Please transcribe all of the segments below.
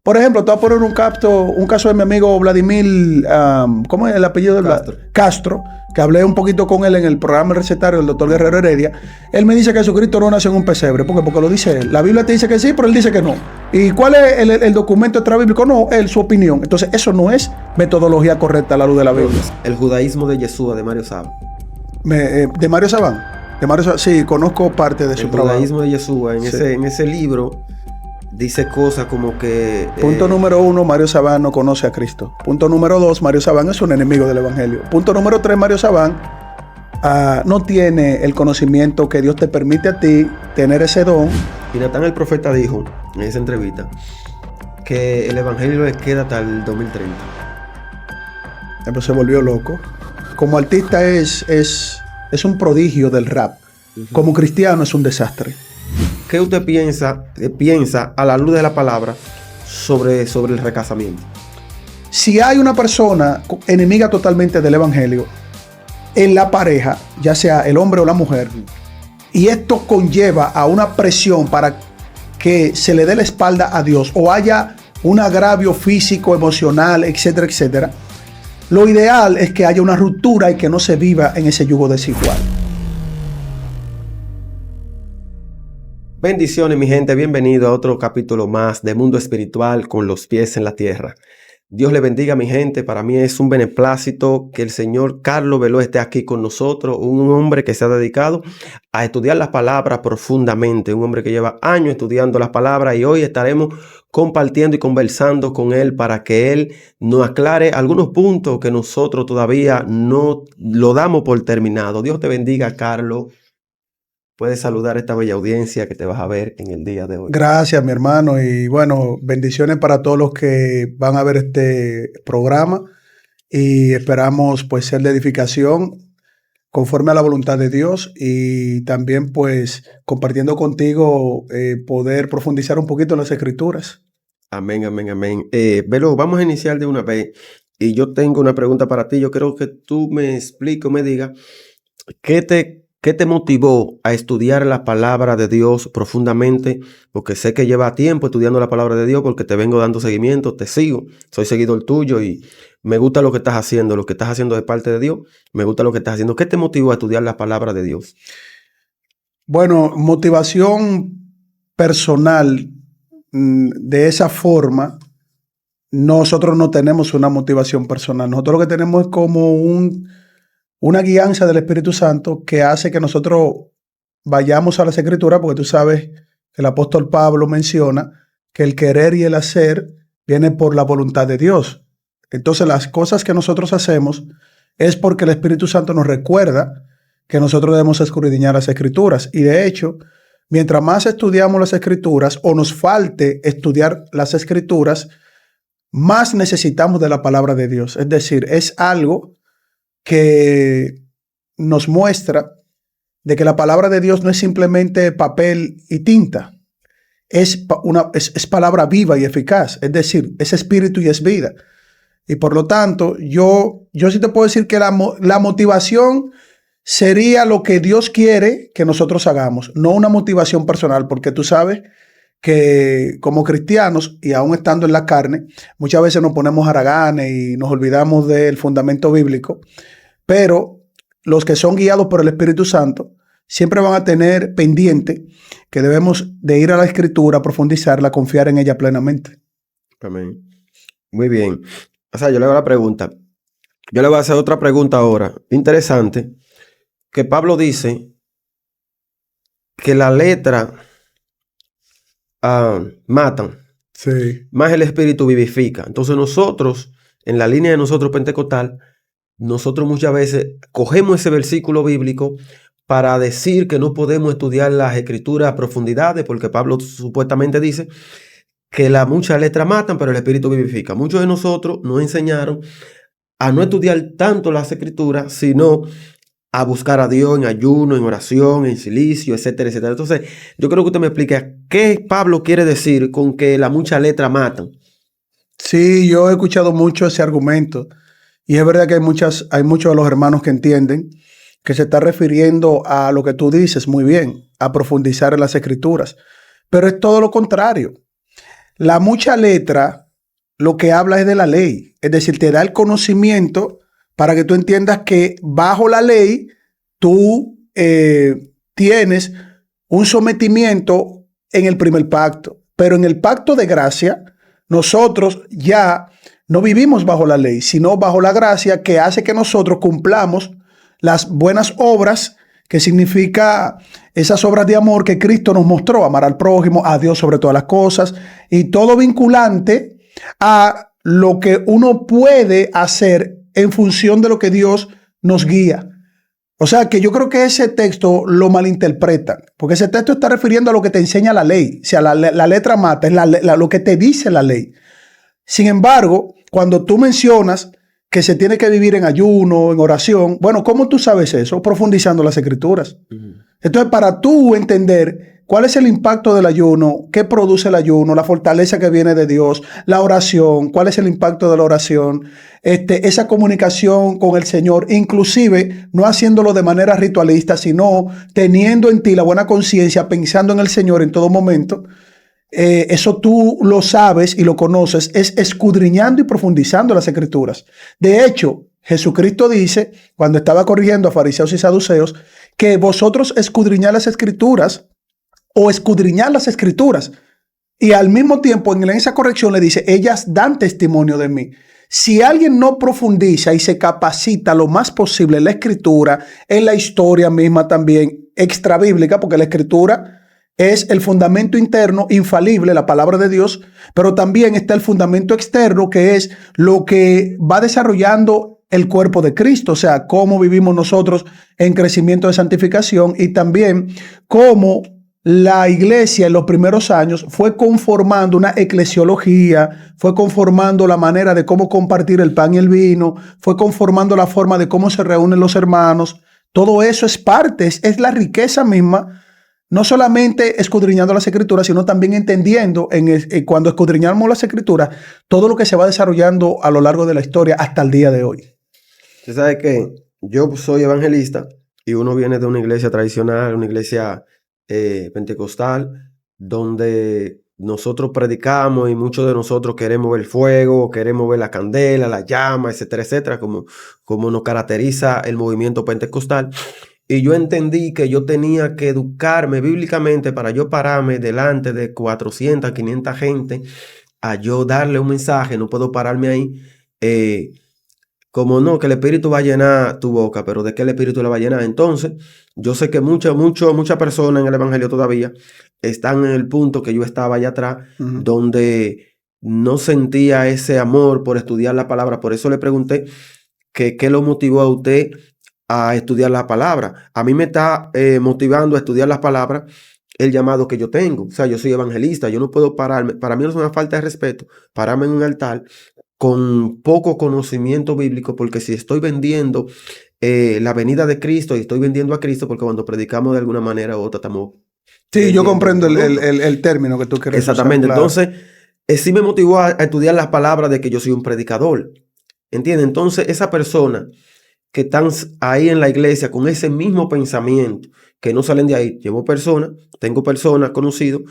Por ejemplo, te voy a poner un caso de mi amigo Vladimir, ¿cómo es el apellido del Castro, que hablé un poquito con él en el programa El Recetario del doctor Guerrero Heredia. Él me dice que Jesucristo no nació en un pesebre. ¿Por qué? Porque lo dice él. La Biblia te dice que sí, pero él dice que no. ¿Y cuál es el documento extrabíblico? No, él, su opinión. Entonces, eso no es metodología correcta a la luz de la Biblia. El judaísmo de Yeshua, de Mario Saba. De Mario Sabán. Sí, conozco parte de su trabajo. El judaísmo de Yeshua, en ese libro, dice cosas como que... Punto número 1, Mario Sabán no conoce a Cristo. Punto número 2, Mario Sabán es un enemigo del Evangelio. Punto número 3, Mario Sabán no tiene el conocimiento que Dios te permite a ti tener ese don. Y Natán el profeta dijo en esa entrevista que el Evangelio le queda hasta el 2030. Pero se volvió loco. Como artista es un prodigio del rap. Como cristiano es un desastre. ¿Qué usted piensa a la luz de la palabra sobre el recasamiento? Si hay una persona enemiga totalmente del evangelio en la pareja, ya sea el hombre o la mujer, y esto conlleva a una presión para que se le dé la espalda a Dios o haya un agravio físico, emocional, etcétera, etcétera, lo ideal es que haya una ruptura y que no se viva en ese yugo desigual. Bendiciones, mi gente. Bienvenido a otro capítulo más de Mundo Espiritual con los pies en la tierra. Dios le bendiga, mi gente. Para mí es un beneplácito que el señor Carlos Veló esté aquí con nosotros, un hombre que se ha dedicado a estudiar las palabras profundamente, un hombre que lleva años estudiando las palabras, y hoy estaremos compartiendo y conversando con él para que él nos aclare algunos puntos que nosotros todavía no lo damos por terminado. Dios te bendiga, Carlos. Puedes saludar a esta bella audiencia que te vas a ver en el día de hoy. Gracias, mi hermano. Y bueno, bendiciones para todos los que van a ver este programa. Y esperamos pues ser de edificación conforme a la voluntad de Dios. Y también pues compartiendo contigo poder profundizar un poquito en las Escrituras. Amén, amén, amén. Velo, vamos a iniciar de una vez. Y yo tengo una pregunta para ti. Yo creo que tú me expliques, me digas, ¿qué te motivó a estudiar la palabra de Dios profundamente? Porque sé que lleva tiempo estudiando la palabra de Dios, porque te vengo dando seguimiento, te sigo, soy seguidor tuyo y me gusta lo que estás haciendo de parte de Dios, me gusta lo que estás haciendo. ¿Qué te motivó a estudiar la palabra de Dios? Bueno, motivación personal, de esa forma, nosotros no tenemos una motivación personal. Nosotros lo que tenemos es como una guianza del Espíritu Santo que hace que nosotros vayamos a las Escrituras, porque tú sabes que el apóstol Pablo menciona que el querer y el hacer viene por la voluntad de Dios. Entonces las cosas que nosotros hacemos es porque el Espíritu Santo nos recuerda que nosotros debemos escudriñar las Escrituras. Y de hecho, mientras más estudiamos las Escrituras o nos falte estudiar las Escrituras, más necesitamos de la palabra de Dios. Es decir, es algo que nos muestra de que la palabra de Dios no es simplemente papel y tinta, es palabra viva y eficaz, es decir, es espíritu y es vida. Y por lo tanto, yo sí te puedo decir que la motivación sería lo que Dios quiere que nosotros hagamos, no una motivación personal, porque tú sabes que como cristianos, y aún estando en la carne, muchas veces nos ponemos haraganes y nos olvidamos del fundamento bíblico, pero los que son guiados por el Espíritu Santo siempre van a tener pendiente que debemos de ir a la Escritura, profundizarla, confiar en ella plenamente. Amén. Muy bien. O sea, yo le hago la pregunta. Yo le voy a hacer otra pregunta ahora. Interesante. Que Pablo dice que la letra matan. Sí. Más el espíritu vivifica. Entonces nosotros, en la línea de nosotros pentecostal, nosotros muchas veces cogemos ese versículo bíblico para decir que no podemos estudiar las escrituras a profundidades, porque Pablo supuestamente dice que las muchas letras matan, pero el espíritu vivifica. Muchos de nosotros nos enseñaron a no estudiar tanto las escrituras, sino a buscar a Dios en ayuno, en oración, en silicio, etcétera, etcétera. Entonces, yo creo que usted me explique qué Pablo quiere decir con que las muchas letras matan. Sí, yo he escuchado mucho ese argumento. Y es verdad que hay muchos de los hermanos que entienden que se está refiriendo a lo que tú dices muy bien, a profundizar en las Escrituras. Pero es todo lo contrario. la mucha letra lo que habla es de la ley. Es decir, te da el conocimiento para que tú entiendas que bajo la ley tú tienes un sometimiento en el primer pacto. Pero en el pacto de gracia, nosotros ya no vivimos bajo la ley, sino bajo la gracia que hace que nosotros cumplamos las buenas obras, que significa esas obras de amor que Cristo nos mostró, amar al prójimo, a Dios sobre todas las cosas, y todo vinculante a lo que uno puede hacer en función de lo que Dios nos guía. O sea que yo creo que ese texto lo malinterpretan, porque ese texto está refiriendo a lo que te enseña la ley. O sea, la letra mata, es lo que te dice la ley. Sin embargo, cuando tú mencionas que se tiene que vivir en ayuno, en oración, bueno, ¿cómo tú sabes eso? Profundizando las escrituras. Entonces, para tú entender cuál es el impacto del ayuno, qué produce el ayuno, la fortaleza que viene de Dios, la oración, cuál es el impacto de la oración, esa comunicación con el Señor, inclusive no haciéndolo de manera ritualista, sino teniendo en ti la buena conciencia, pensando en el Señor en todo momento. Eso tú lo sabes y lo conoces, es escudriñando y profundizando las escrituras. De hecho, Jesucristo dice, cuando estaba corrigiendo a fariseos y saduceos, que vosotros escudriñad las escrituras o escudriñad las escrituras. Y al mismo tiempo, en esa corrección le dice, ellas dan testimonio de mí. Si alguien no profundiza y se capacita lo más posible en la escritura, en la historia misma también extrabíblica, porque la escritura es el fundamento interno infalible, la palabra de Dios, pero también está el fundamento externo, que es lo que va desarrollando el cuerpo de Cristo, o sea, cómo vivimos nosotros en crecimiento de santificación, y también cómo la iglesia en los primeros años fue conformando una eclesiología, fue conformando la manera de cómo compartir el pan y el vino, fue conformando la forma de cómo se reúnen los hermanos. Todo eso es parte, es la riqueza misma. No solamente escudriñando las escrituras, sino también entendiendo cuando escudriñamos las escrituras, todo lo que se va desarrollando a lo largo de la historia hasta el día de hoy. Usted sabe que yo soy evangelista y uno viene de una iglesia tradicional, una iglesia pentecostal, donde nosotros predicamos y muchos de nosotros queremos ver el fuego, queremos ver la candela, la llama, etcétera, etcétera, como nos caracteriza el movimiento pentecostal. Y yo entendí que yo tenía que educarme bíblicamente para yo pararme delante de 400, 500 gente a yo darle un mensaje. No puedo pararme ahí. Como no, que el Espíritu va a llenar tu boca, pero ¿de qué el Espíritu la va a llenar? Entonces, yo sé que muchas personas en el Evangelio todavía están en el punto que yo estaba allá atrás, donde no sentía ese amor por estudiar la palabra. Por eso le pregunté que qué lo motivó a usted a estudiar la palabra. A mí me está motivando a estudiar las palabras el llamado que yo tengo. O sea, yo soy evangelista, yo no puedo pararme. Para mí no es una falta de respeto pararme en un altar con poco conocimiento bíblico, porque si estoy vendiendo la venida de Cristo y estoy vendiendo a Cristo, porque cuando predicamos de alguna manera u otra estamos... Sí, yo comprendo el término que tú quieres usar. Exactamente. Claro. Entonces, sí me motivó a estudiar las palabras de que yo soy un predicador. ¿Entiendes? Entonces, esa persona que están ahí en la iglesia con ese mismo pensamiento, que no salen de ahí. Tengo personas conocidos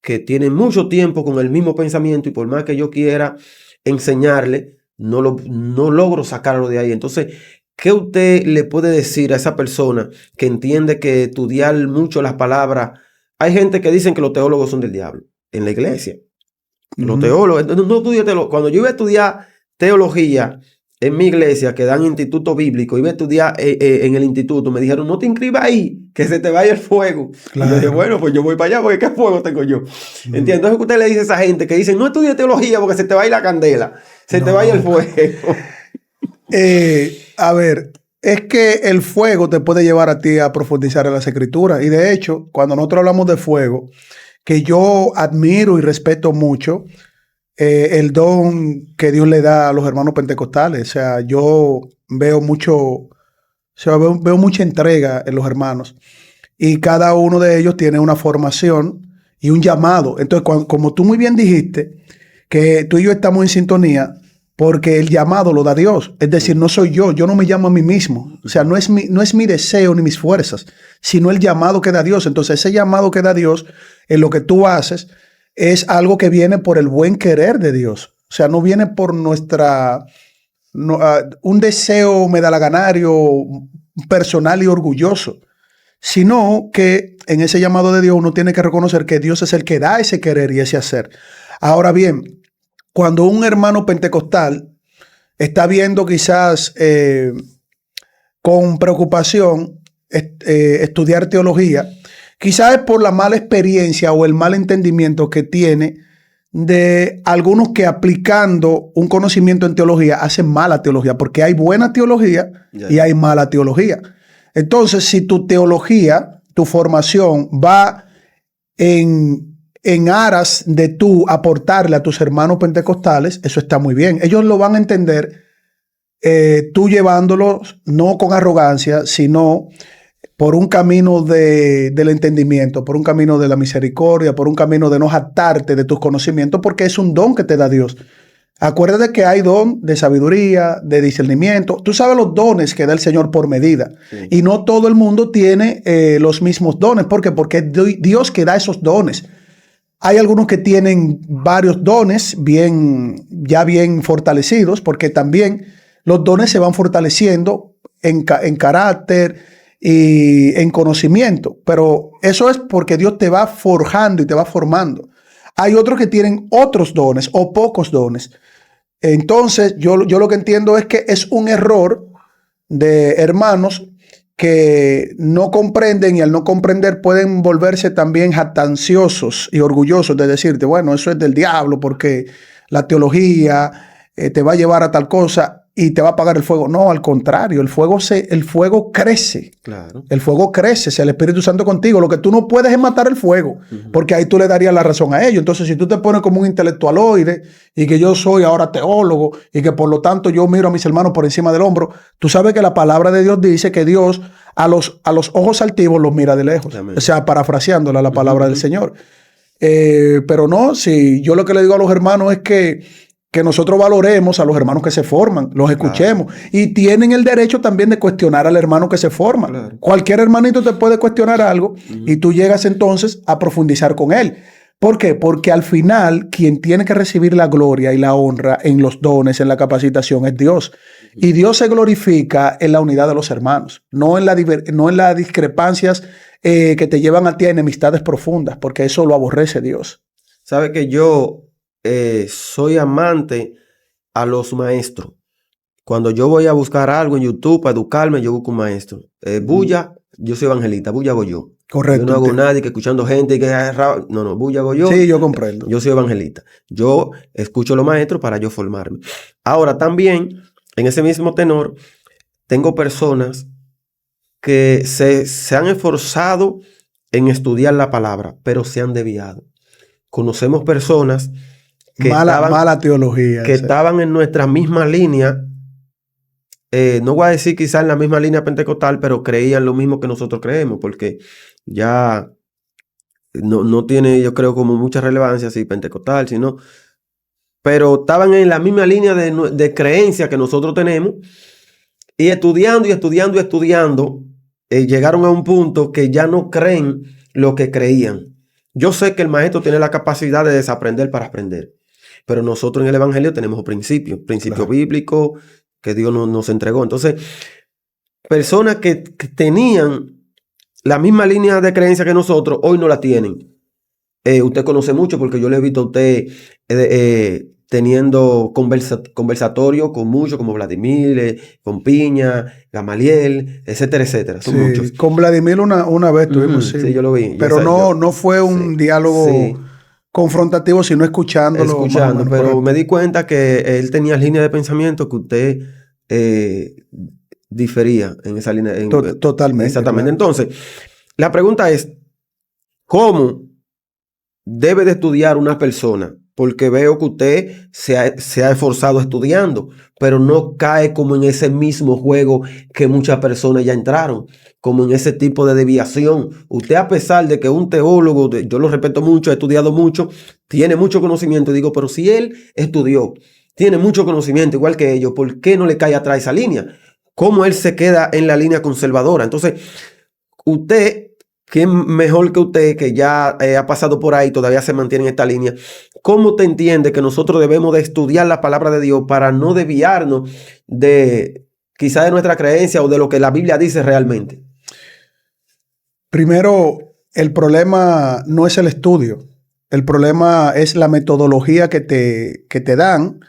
que tienen mucho tiempo con el mismo pensamiento y por más que yo quiera enseñarle, no logro sacarlo de ahí. Entonces, ¿qué usted le puede decir a esa persona que entiende que estudiar mucho las palabras? Hay gente que dicen que los teólogos son del diablo en la iglesia. Los teólogos, no estudie teología. Cuando yo iba a estudiar teología en mi iglesia, que dan instituto bíblico, iba a estudiar en el instituto, me dijeron, no te inscribas ahí, que se te vaya el fuego. Claro. Y yo dije, bueno, pues yo voy para allá, porque ¿qué fuego tengo yo? ¿Entiendes? Entonces usted le dice a esa gente que dice, no estudie teología porque se te va a ir la candela, te vaya el fuego. A ver, es que el fuego te puede llevar a ti a profundizar en las escrituras. Y de hecho, cuando nosotros hablamos de fuego, que yo admiro y respeto mucho, el don que Dios le da a los hermanos pentecostales. O sea, yo veo veo mucha entrega en los hermanos. Y cada uno de ellos tiene una formación y un llamado. Entonces, como tú muy bien dijiste, que tú y yo estamos en sintonía, porque el llamado lo da Dios. Es decir, no soy yo no me llamo a mí mismo. O sea, no es mi deseo ni mis fuerzas, sino el llamado que da Dios. Entonces, ese llamado que da Dios en lo que tú haces, es algo que viene por el buen querer de Dios. O sea, no viene por nuestra... un deseo medalaganario personal y orgulloso, sino que en ese llamado de Dios uno tiene que reconocer que Dios es el que da ese querer y ese hacer. Ahora bien, cuando un hermano pentecostal está viendo quizás con preocupación estudiar teología, quizás es por la mala experiencia o el mal entendimiento que tiene de algunos que aplicando un conocimiento en teología hacen mala teología, porque hay buena teología y hay mala teología. Entonces, si tu teología, tu formación va en aras de tú aportarle a tus hermanos pentecostales, eso está muy bien. Ellos lo van a entender tú llevándolos no con arrogancia, sino por un camino del entendimiento, por un camino de la misericordia, por un camino de no jactarte de tus conocimientos, porque es un don que te da Dios. Acuérdate que hay don de sabiduría, de discernimiento. Tú sabes los dones que da el Señor por medida. Sí. Y no todo el mundo tiene los mismos dones. ¿Por qué? Porque es Dios que da esos dones. Hay algunos que tienen varios dones ya bien fortalecidos, porque también los dones se van fortaleciendo en carácter y en conocimiento, pero eso es porque Dios te va forjando y te va formando. Hay otros que tienen otros dones o pocos dones. Entonces, yo lo que entiendo es que es un error de hermanos que no comprenden y al no comprender pueden volverse también jactanciosos y orgullosos de decirte, bueno, eso es del diablo porque la teología te va a llevar a tal cosa y te va a apagar el fuego. No, al contrario, el fuego crece. Claro. El fuego crece, es el Espíritu Santo contigo. Lo que tú no puedes es matar el fuego, porque ahí tú le darías la razón a ellos. Entonces, si tú te pones como un intelectualoide y que yo soy ahora teólogo y que por lo tanto yo miro a mis hermanos por encima del hombro, tú sabes que la palabra de Dios dice que Dios a los ojos altivos los mira de lejos. Amén. O sea, parafraseándola la palabra del Señor. Pero no, si yo lo que le digo a los hermanos es que nosotros valoremos a los hermanos que se forman, los escuchemos. Claro. Y tienen el derecho también de cuestionar al hermano que se forma. Claro. Cualquier hermanito te puede cuestionar algo y tú llegas entonces a profundizar con él. ¿Por qué? Porque al final quien tiene que recibir la gloria y la honra en los dones, en la capacitación, es Dios. Y Dios se glorifica en la unidad de los hermanos, no en las discrepancias que te llevan a ti a enemistades profundas, porque eso lo aborrece Dios. Sabe que yo soy amante a los maestros. Cuando yo voy a buscar algo en YouTube para educarme, yo busco un maestro. Bulla, yo soy evangelista, bulla hago yo. Correcto. Yo no hago nada que escuchando gente que no, bulla hago yo. Sí, yo comprendo. Yo soy evangelista. Yo escucho a los maestros para yo formarme. Ahora también, en ese mismo tenor, tengo personas que se han esforzado en estudiar la palabra, pero se han desviado. Conocemos personas que mala teología. Que estaban en nuestra misma línea, no voy a decir quizás en la misma línea pentecostal, pero creían lo mismo que nosotros creemos, porque ya no tiene, yo creo, como mucha relevancia si pentecostal, sino, pero estaban en la misma línea de creencia que nosotros tenemos, y estudiando, llegaron a un punto que ya no creen lo que creían. Yo sé que el maestro tiene la capacidad de desaprender para aprender. Pero nosotros en el Evangelio tenemos principios claro. Bíblicos que Dios nos entregó. Entonces, personas que tenían la misma línea de creencia que nosotros, hoy no la tienen. Usted conoce mucho porque yo le he visto a usted teniendo conversatorios con muchos, como Vladimir, con Piña, Gamaliel, etcétera, etcétera. Son muchos. Con Vladimir una vez tuvimos, sí, yo lo vi. Pero no fue un diálogo... Sí. Confrontativo, sino escuchándolo. Pero me di cuenta que él tenía línea de pensamiento que usted difería en esa línea. Totalmente. Exactamente. Claro. Entonces, la pregunta es, ¿cómo debe de estudiar una persona? Porque veo que usted se ha esforzado estudiando, pero no cae como en ese mismo juego que muchas personas ya entraron, como en ese tipo de desviación. Usted, a pesar de que un teólogo, yo lo respeto mucho, ha estudiado mucho, tiene mucho conocimiento, digo, pero si él estudió, tiene mucho conocimiento igual que ellos, ¿por qué no le cae atrás esa línea? ¿Cómo él se queda en la línea conservadora? Entonces, usted ¿quién mejor que usted, que ya ha pasado por ahí, todavía se mantiene en esta línea? ¿Cómo te entiende que nosotros debemos de estudiar la palabra de Dios para no desviarnos de quizá de nuestra creencia o de lo que la Biblia dice realmente? Primero, el problema no es el estudio. El problema es la metodología que te dan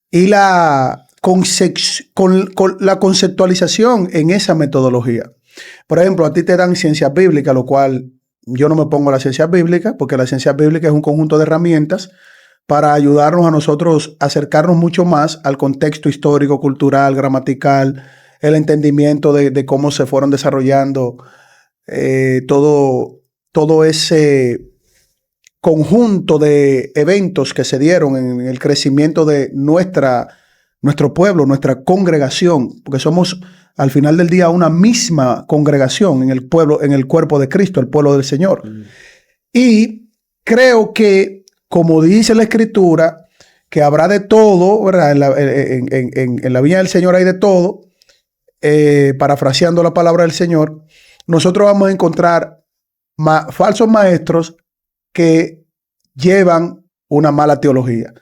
y la conceptualización en esa metodología. Por ejemplo, a ti te dan ciencias bíblicas, lo cual yo no me pongo a la ciencia bíblica, porque la ciencia bíblica es un conjunto de herramientas para ayudarnos a nosotros a acercarnos mucho más al contexto histórico, cultural, gramatical, el entendimiento de cómo se fueron desarrollando todo ese conjunto de eventos que se dieron en el crecimiento de nuestro pueblo, nuestra congregación, porque somos al final del día una misma congregación en el pueblo, en el cuerpo de Cristo, el pueblo del Señor. Y creo que, como dice la Escritura, que habrá de todo, ¿verdad? En la viña del Señor hay de todo, parafraseando la palabra del Señor, nosotros vamos a encontrar falsos maestros que llevan una mala teología.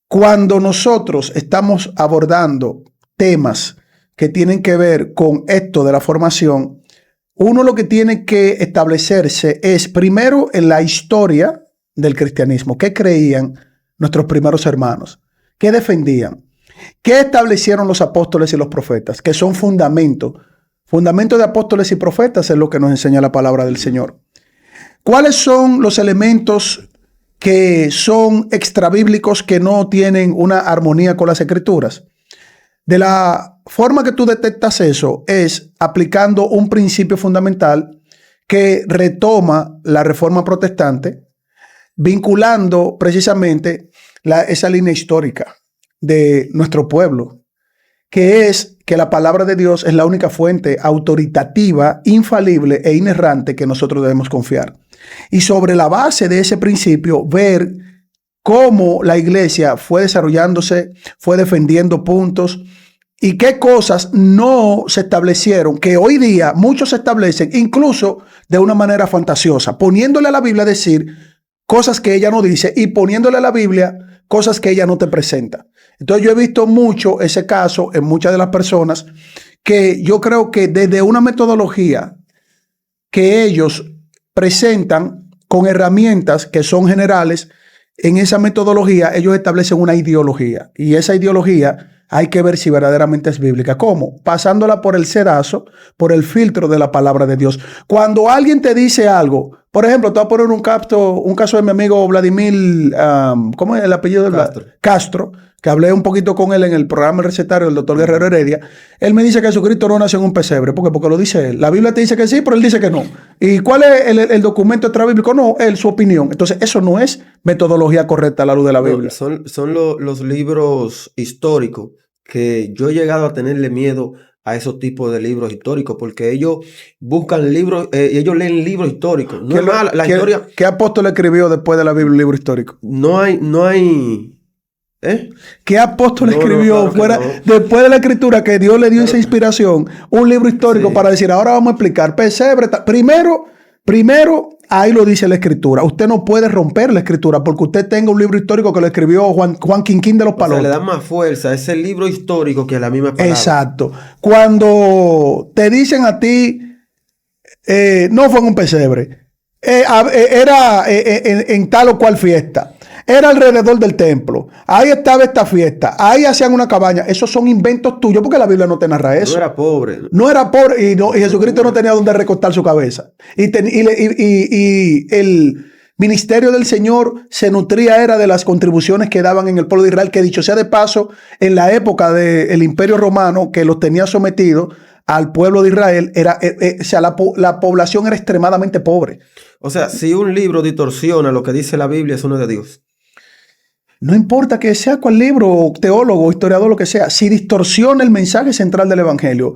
Cuando nosotros estamos abordando temas que tienen que ver con esto de la formación, uno lo que tiene que establecerse es primero en la historia del cristianismo. ¿Qué creían nuestros primeros hermanos? ¿Qué defendían? ¿Qué establecieron los apóstoles y los profetas? Que son fundamentos. Fundamento de apóstoles y profetas es lo que nos enseña la palabra del Señor. ¿Cuáles son los elementos que son extrabíblicos, que no tienen una armonía con las Escrituras? De la forma que tú detectas eso es aplicando un principio fundamental que retoma la Reforma Protestante, vinculando precisamente esa línea histórica de nuestro pueblo, que es que la palabra de Dios es la única fuente autoritativa, infalible e inerrante que nosotros debemos confiar. Y sobre la base de ese principio, ver cómo la iglesia fue desarrollándose, fue defendiendo puntos y qué cosas no se establecieron, que hoy día muchos se establecen, incluso de una manera fantasiosa, poniéndole a la Biblia a decir cosas que ella no dice y poniéndole a la Biblia cosas que ella no te presenta. Entonces yo he visto mucho ese caso en muchas de las personas, que yo creo que desde una metodología que ellos presentan con herramientas que son generales, en esa metodología ellos establecen una ideología, y esa ideología hay que ver si verdaderamente es bíblica. ¿Cómo? Pasándola por el sedazo, por el filtro de la palabra de Dios. Cuando alguien te dice algo, por ejemplo, te voy a poner un caso de mi amigo Vladimir, ¿cómo es el apellido de Castro, que hablé un poquito con él en el programa El Recetario del doctor Guerrero Heredia. Él me dice que Jesucristo no nació en un pesebre. ¿Por qué? Porque lo dice él. La Biblia te dice que sí, pero él dice que no. ¿Y cuál es el documento extrabíblico? No, él, su opinión. Entonces, eso no es metodología correcta a la luz de la Biblia. Son los libros históricos que yo he llegado a tenerle miedo a esos tipos de libros históricos, porque ellos buscan libros, ellos leen libros históricos. No es mala la historia. ¿Qué apóstol escribió después de la Biblia un libro histórico? No hay. ¿Qué apóstol escribió después de la escritura, que Dios le dio esa inspiración, un libro histórico para decir, ahora vamos a explicar pesebre? Primero, ahí lo dice la escritura. Usted no puede romper la escritura porque usted tenga un libro histórico que lo escribió Juan Quinquín de los Palotes. Le da más fuerza a ese libro histórico que a la misma palabra. Exacto. Cuando te dicen a ti, no fue en un pesebre, era en tal o cual fiesta, era alrededor del templo, ahí estaba esta fiesta, ahí hacían una cabaña. Esos son inventos tuyos, porque la Biblia no te narra eso. No era pobre. No era pobre, y Jesucristo no tenía donde recostar su cabeza. Y el ministerio del Señor se nutría era de las contribuciones que daban en el pueblo de Israel, que dicho sea de paso, en la época del Imperio Romano, que los tenía sometidos al pueblo de Israel, la población era extremadamente pobre. O sea, si un libro distorsiona lo que dice la Biblia, eso no es de Dios. No importa que sea cual libro, teólogo, historiador, lo que sea, si distorsiona el mensaje central del Evangelio,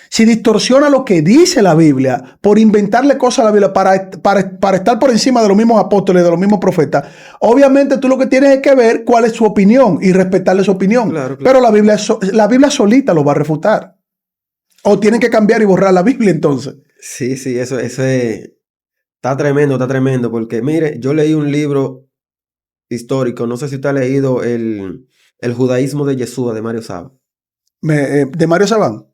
si distorsiona lo que dice la Biblia por inventarle cosas a la Biblia para estar por encima de los mismos apóstoles, de los mismos profetas, obviamente tú lo que tienes es que ver cuál es su opinión y respetarle su opinión. Claro. Pero la Biblia solita lo va a refutar. O tienen que cambiar y borrar la Biblia entonces. Sí, sí, eso está tremendo, porque mire, yo leí un libro histórico, no sé si usted ha leído el judaísmo de Yeshua de Mario Saba. De Mario Sabán.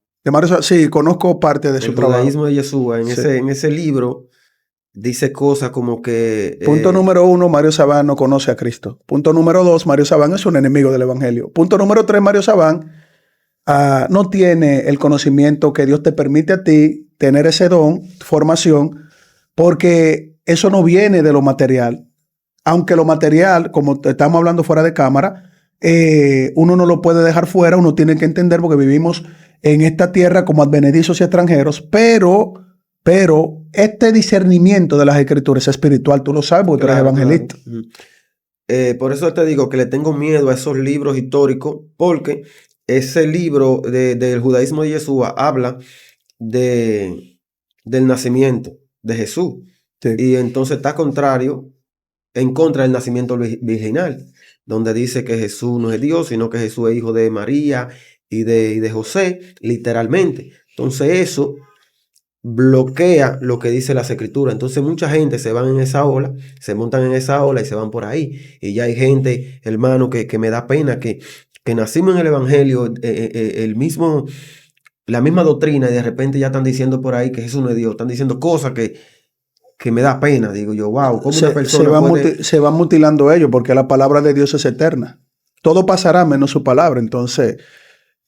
Sí, conozco parte de su El trabajo. judaísmo de Yeshua, Sí. en ese libro, dice cosas como que Punto número 1, Mario Sabán no conoce a Cristo. Punto número 2, Mario Sabán es un enemigo del Evangelio. Punto número 3, Mario Sabán no tiene el conocimiento que Dios te permite a ti tener ese don, formación, porque eso no viene de lo material. Aunque lo material, como estamos hablando fuera de cámara, uno no lo puede dejar fuera, uno tiene que entender porque vivimos en esta tierra como advenedizos y extranjeros, pero este discernimiento de las escrituras es espiritual, tú lo sabes porque tú eres evangelista. Claro. Por eso te digo que le tengo miedo a esos libros históricos, porque ese libro del judaísmo de Yeshua habla del nacimiento de Jesús. Sí. Y entonces está en contra del nacimiento virginal, donde dice que Jesús no es Dios, sino que Jesús es hijo de María y de José, literalmente. Entonces eso bloquea lo que dice las escrituras. Entonces mucha gente se van en esa ola, se montan en esa ola y se van por ahí. Y ya hay gente, hermano, que me da pena que nacimos en el Evangelio, la misma doctrina, y de repente ya están diciendo por ahí que Jesús no es Dios. Están diciendo cosas que me da pena. Digo yo, wow, ¿cómo una persona puede...? Se van mutilando ellos porque la palabra de Dios es eterna. Todo pasará menos su palabra. Entonces,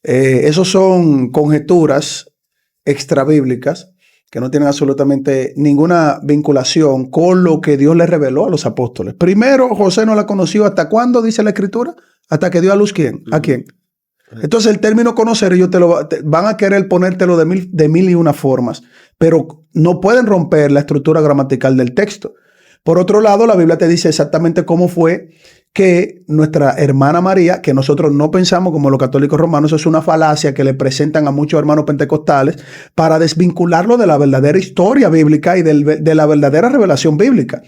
esos son conjeturas extrabíblicas que no tienen absolutamente ninguna vinculación con lo que Dios le reveló a los apóstoles. Primero, José no la conoció. ¿Hasta cuándo dice la Escritura? Hasta que dio a luz ¿quién? ¿A quién? Entonces el término conocer, ellos van a querer ponértelo de mil y una formas, pero no pueden romper la estructura gramatical del texto. Por otro lado, la Biblia te dice exactamente cómo fue que nuestra hermana María, que nosotros no pensamos como los católicos romanos, es una falacia que le presentan a muchos hermanos pentecostales para desvincularlo de la verdadera historia bíblica y de la verdadera revelación bíblica.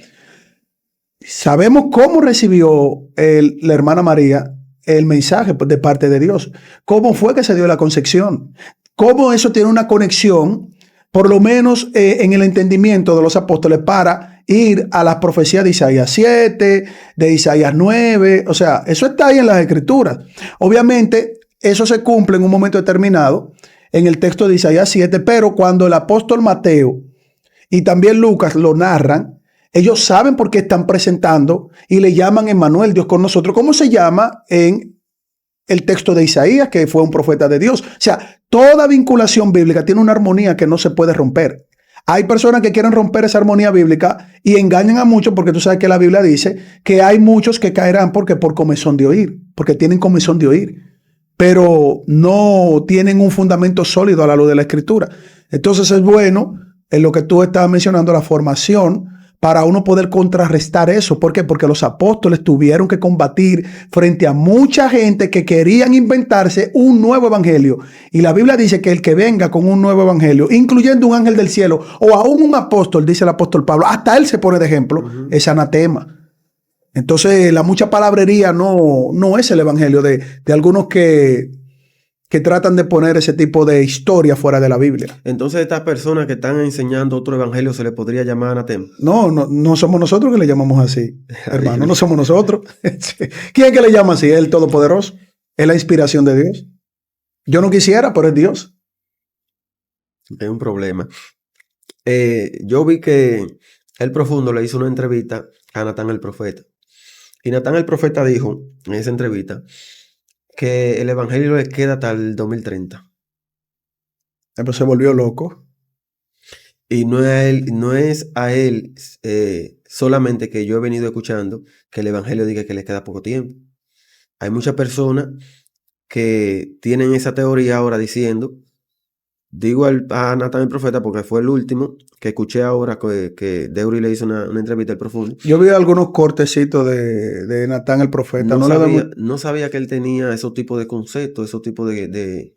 Sabemos cómo recibió la hermana María el mensaje de parte de Dios. ¿Cómo fue que se dio la concepción? ¿Cómo eso tiene una conexión, por lo menos en el entendimiento de los apóstoles, para ir a las profecías de Isaías 7, de Isaías 9? O sea, eso está ahí en las Escrituras. Obviamente, eso se cumple en un momento determinado en el texto de Isaías 7, pero cuando el apóstol Mateo y también Lucas lo narran, ellos saben por qué están presentando y le llaman Emmanuel, Dios con nosotros. ¿Cómo se llama en el texto de Isaías, que fue un profeta de Dios? O sea, toda vinculación bíblica tiene una armonía que no se puede romper. Hay personas que quieren romper esa armonía bíblica y engañan a muchos porque tú sabes que la Biblia dice que hay muchos que caerán porque por comezón de oír, porque tienen comezón de oír, pero no tienen un fundamento sólido a la luz de la Escritura. Entonces es bueno, en lo que tú estabas mencionando, la formación, para uno poder contrarrestar eso. ¿Por qué? Porque los apóstoles tuvieron que combatir frente a mucha gente que querían inventarse un nuevo evangelio. Y la Biblia dice que el que venga con un nuevo evangelio, incluyendo un ángel del cielo o aún un apóstol, dice el apóstol Pablo, hasta él se pone de ejemplo, es anatema. Entonces la mucha palabrería no es el evangelio de algunos que tratan de poner ese tipo de historia fuera de la Biblia. Entonces, estas personas que están enseñando otro evangelio se le podría llamar anatema. No somos nosotros que le llamamos así, hermano, no somos nosotros. ¿Quién es que le llama así? El Todopoderoso. Es la inspiración de Dios. Yo no quisiera, pero es Dios. Es un problema. Yo vi que El Profundo le hizo una entrevista a Natán el Profeta. Y Natán el Profeta dijo en esa entrevista que el evangelio le queda hasta el 2030. Pero se volvió loco. Y no es a él solamente que yo he venido escuchando que el evangelio diga que le queda poco tiempo. Hay muchas personas que tienen esa teoría ahora diciendo, digo a Natán el Profeta porque fue el último que escuché ahora que Deury le hizo una entrevista al Profundo. Yo vi algunos cortecitos de Natán el Profeta. No sabía que él tenía esos tipos de conceptos, esos tipos de...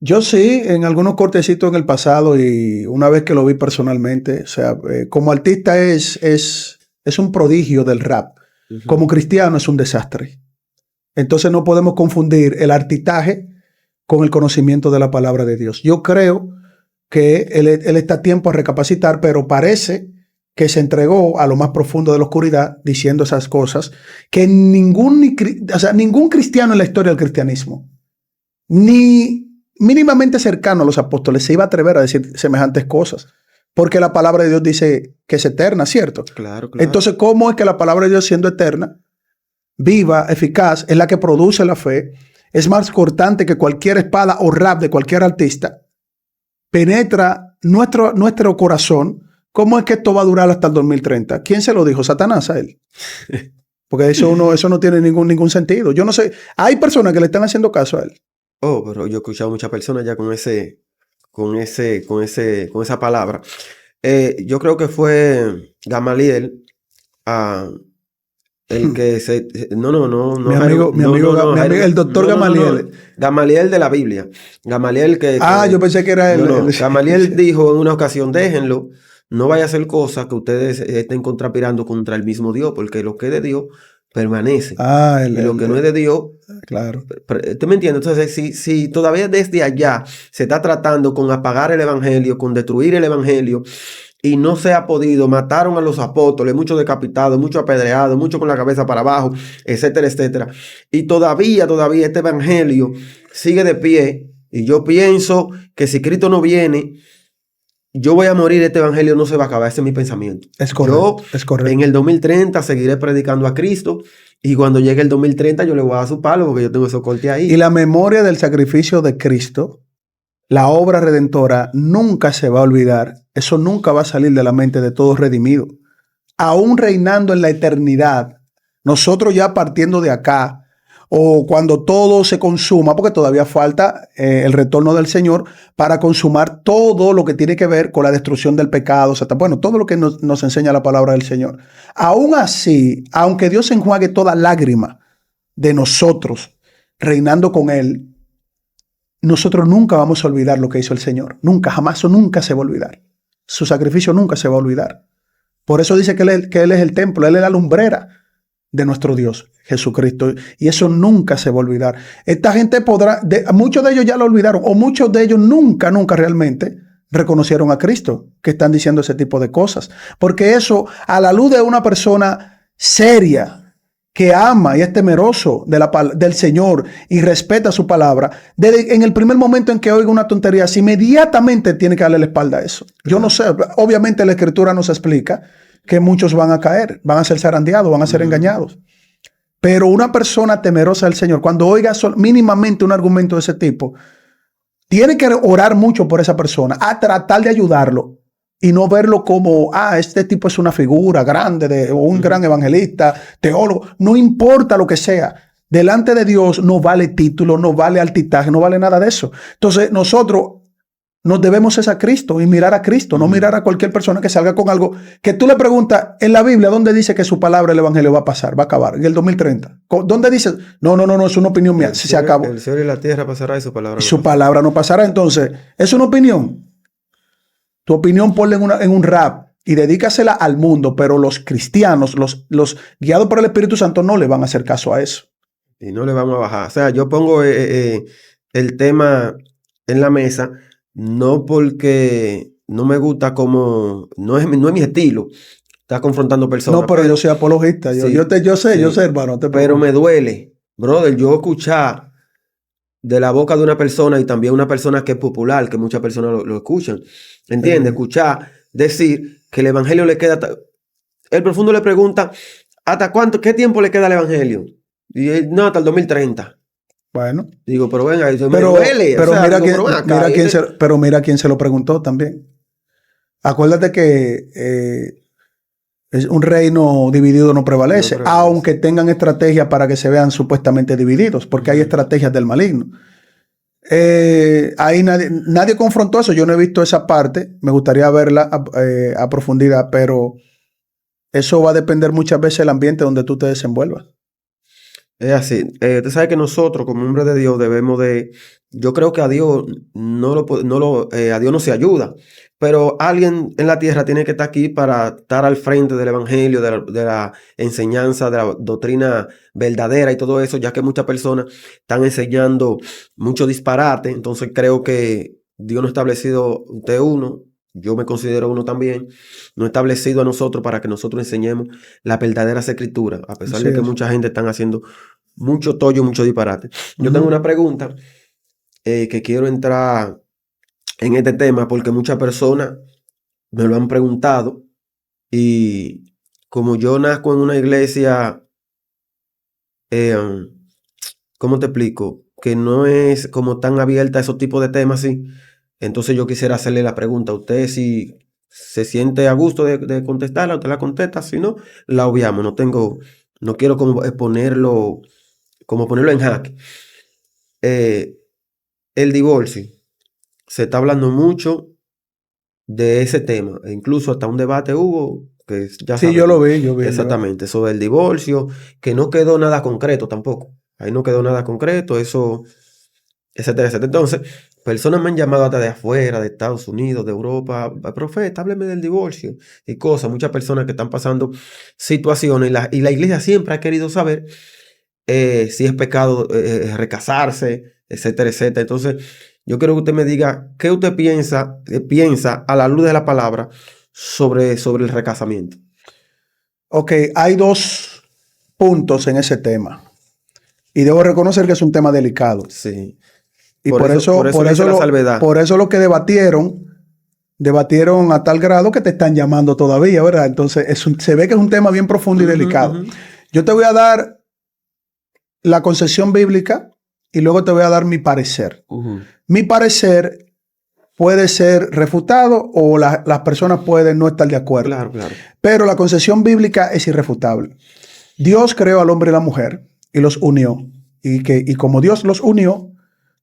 Yo sí, en algunos cortecitos en el pasado y una vez que lo vi personalmente. O sea, como artista es un prodigio del rap. Uh-huh. Como cristiano es un desastre. Entonces no podemos confundir el artistaje con el conocimiento de la palabra de Dios. Yo creo que él está a tiempo a recapacitar, pero parece que se entregó a lo más profundo de la oscuridad diciendo esas cosas que ningún cristiano en la historia del cristianismo, ni mínimamente cercano a los apóstoles, se iba a atrever a decir semejantes cosas. Porque la palabra de Dios dice que es eterna, ¿cierto? Claro, claro. Entonces, ¿cómo es que la palabra de Dios, siendo eterna, viva, eficaz, es la que produce la fe, es más cortante que cualquier espada o rap de cualquier artista, penetra nuestro corazón? ¿Cómo es que esto va a durar hasta el 2030? ¿Quién se lo dijo? ¿Satanás a él? Porque eso no tiene ningún sentido. Yo no sé. Hay personas que le están haciendo caso a él. Oh, pero yo he escuchado muchas personas ya con esa palabra. Yo creo que fue Gamaliel, el que se... No, Mi amigo, el doctor Gamaliel. Gamaliel de la Biblia. Gamaliel que... yo pensé que era él. Gamaliel dijo en una ocasión, déjenlo, no vaya a hacer cosas que ustedes estén contrapirando contra el mismo Dios, porque lo que es de Dios permanece. Y lo que no es de Dios... Claro. ¿Tú me entiendes? Entonces, si todavía desde allá se está tratando con apagar el evangelio, con destruir el evangelio, y no se ha podido, mataron a los apóstoles, muchos decapitados, muchos apedreados, muchos con la cabeza para abajo, etcétera, etcétera. Y todavía este evangelio sigue de pie. Y yo pienso que si Cristo no viene, yo voy a morir, este evangelio no se va a acabar. Ese es mi pensamiento. Es correcto. En el 2030 seguiré predicando a Cristo. Y cuando llegue el 2030 yo le voy a dar su palo porque yo tengo esos cortes ahí. Y la memoria del sacrificio de Cristo, la obra redentora, nunca se va a olvidar. Eso nunca va a salir de la mente de todo redimido. Aún reinando en la eternidad, nosotros ya partiendo de acá, o cuando todo se consuma, porque todavía falta el retorno del Señor para consumar todo lo que tiene que ver con la destrucción del pecado, todo lo que nos enseña la palabra del Señor. Aún así, aunque Dios enjuague toda lágrima de nosotros, reinando con Él, nosotros nunca vamos a olvidar lo que hizo el Señor. Nunca, jamás, eso nunca se va a olvidar. Su sacrificio nunca se va a olvidar. Por eso dice que Él es el templo, Él es la lumbrera de nuestro Dios, Jesucristo. Y eso nunca se va a olvidar. Esta gente muchos de ellos ya lo olvidaron, o muchos de ellos nunca realmente reconocieron a Cristo, que están diciendo ese tipo de cosas. Porque eso, a la luz de una persona seria, que ama y es temeroso del Señor y respeta su palabra, en el primer momento en que oiga una tontería, inmediatamente tiene que darle la espalda a eso. Yo no sé, obviamente la Escritura nos explica que muchos van a caer, van a ser zarandeados, van a ser engañados. Pero una persona temerosa del Señor, cuando oiga mínimamente un argumento de ese tipo, tiene que orar mucho por esa persona, a tratar de ayudarlo y no verlo como, este tipo es una figura grande o un gran evangelista, teólogo. No importa lo que sea. Delante de Dios no vale título, no vale altitaje, no vale nada de eso. Entonces nosotros nos debemos a Cristo y mirar a Cristo, no mirar a cualquier persona que salga con algo que tú le preguntas en la Biblia, ¿dónde dice que su palabra, el evangelio va a pasar, va a acabar en el 2030? ¿Dónde dice? No, es una opinión mía, se acabó. El cielo y la tierra pasará y su palabra no palabra no pasará. Entonces, es una opinión. Tu opinión ponla en un rap y dedícasela al mundo, pero los cristianos, los guiados por el Espíritu Santo, no le van a hacer caso a eso. Y no le vamos a bajar. O sea, yo pongo el tema en la mesa, no porque no me gusta no es mi estilo. Está confrontando personas. No, pero yo soy apologista. Sí, yo sé, hermano. Pero me duele, brother, yo escuchar de la boca de una persona y también una persona que es popular, que muchas personas lo escuchan. ¿Entiendes? Escuchar decir que el evangelio le queda... El profundo le pregunta, ¿qué tiempo le queda al evangelio? Y él, no, hasta el 2030. Bueno. Digo, pero venga, eso me duele. Pero mira quién se lo preguntó también. Acuérdate que un reino dividido no prevalece, aunque tengan estrategias para que se vean supuestamente divididos, porque hay estrategias del maligno. Ahí nadie confrontó eso. Yo no he visto esa parte. Me gustaría verla a profundidad, pero eso va a depender muchas veces del ambiente donde tú te desenvuelvas. Es así. Tú sabes que nosotros, como hombres de Dios, debemos de... Yo creo que a Dios a Dios no se ayuda, pero alguien en la tierra tiene que estar aquí para estar al frente del evangelio, de la enseñanza, de la doctrina verdadera y todo eso, ya que muchas personas están enseñando mucho disparate. Entonces creo que Dios no ha establecido, usted uno, yo me considero uno también, no ha establecido a nosotros para que nosotros enseñemos las verdaderas escrituras, a pesar Así de que es. mucha gente están haciendo mucho tollo, mucho disparate. Yo tengo una pregunta que quiero entrar en este tema porque muchas personas me lo han preguntado y como yo nazco en una iglesia, ¿cómo te explico? Que no es como tan abierta a esos tipos de temas, sí. Entonces yo quisiera hacerle la pregunta a usted si se siente a gusto de contestarla, usted la contesta, si no, la obviamos. No quiero como ponerlo en jaque. El divorcio, se está hablando mucho de ese tema, e incluso hasta un debate hubo, que ya Sí, yo sabemos, vi el debate. exactamente, sobre el divorcio, que no quedó nada concreto tampoco. Ahí no quedó nada concreto, eso, etcétera, etcétera. Entonces, personas me han llamado hasta de afuera, de Estados Unidos, de Europa, profeta, hábleme del divorcio y cosas. Muchas personas que están pasando situaciones y la iglesia siempre ha querido saber si es pecado recasarse, etcétera, etcétera. Entonces, yo quiero que usted me diga qué usted piensa a la luz de la palabra sobre el recasamiento. Ok, hay dos puntos en ese tema. Y debo reconocer que es un tema delicado. Sí. Y por eso la salvedad. Por eso lo que debatieron a tal grado que te están llamando todavía, ¿verdad? Entonces, se ve que es un tema bien profundo y delicado. Yo te voy a dar la concepción bíblica y luego te voy a dar mi parecer. Mi parecer puede ser refutado o las personas pueden no estar de acuerdo. Claro, claro. Pero la concepción bíblica es irrefutable. Dios creó al hombre y la mujer y los unió. Y como Dios los unió,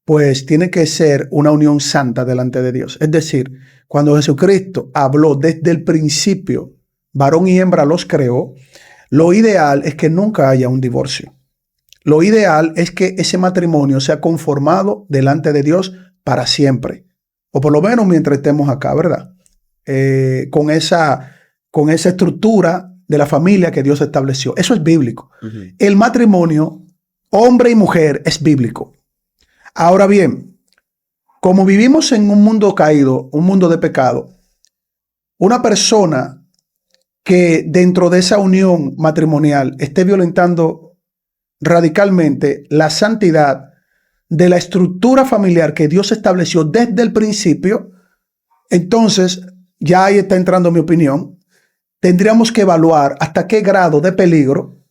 pues tiene que ser una unión santa delante de Dios. Es decir, cuando Jesucristo habló desde el principio, varón y hembra los creó, lo ideal es que nunca haya un divorcio. Lo ideal es que ese matrimonio sea conformado delante de Dios para siempre. O por lo menos mientras estemos acá, ¿verdad? Con esa estructura de la familia que Dios estableció. Eso es bíblico. El matrimonio, hombre y mujer, es bíblico. Ahora bien, como vivimos en un mundo caído, un mundo de pecado, una persona que dentro de esa unión matrimonial esté violentando radicalmente la santidad de la estructura familiar que Dios estableció desde el principio, entonces, ya ahí está entrando mi opinión, tendríamos que evaluar hasta qué grado de peligro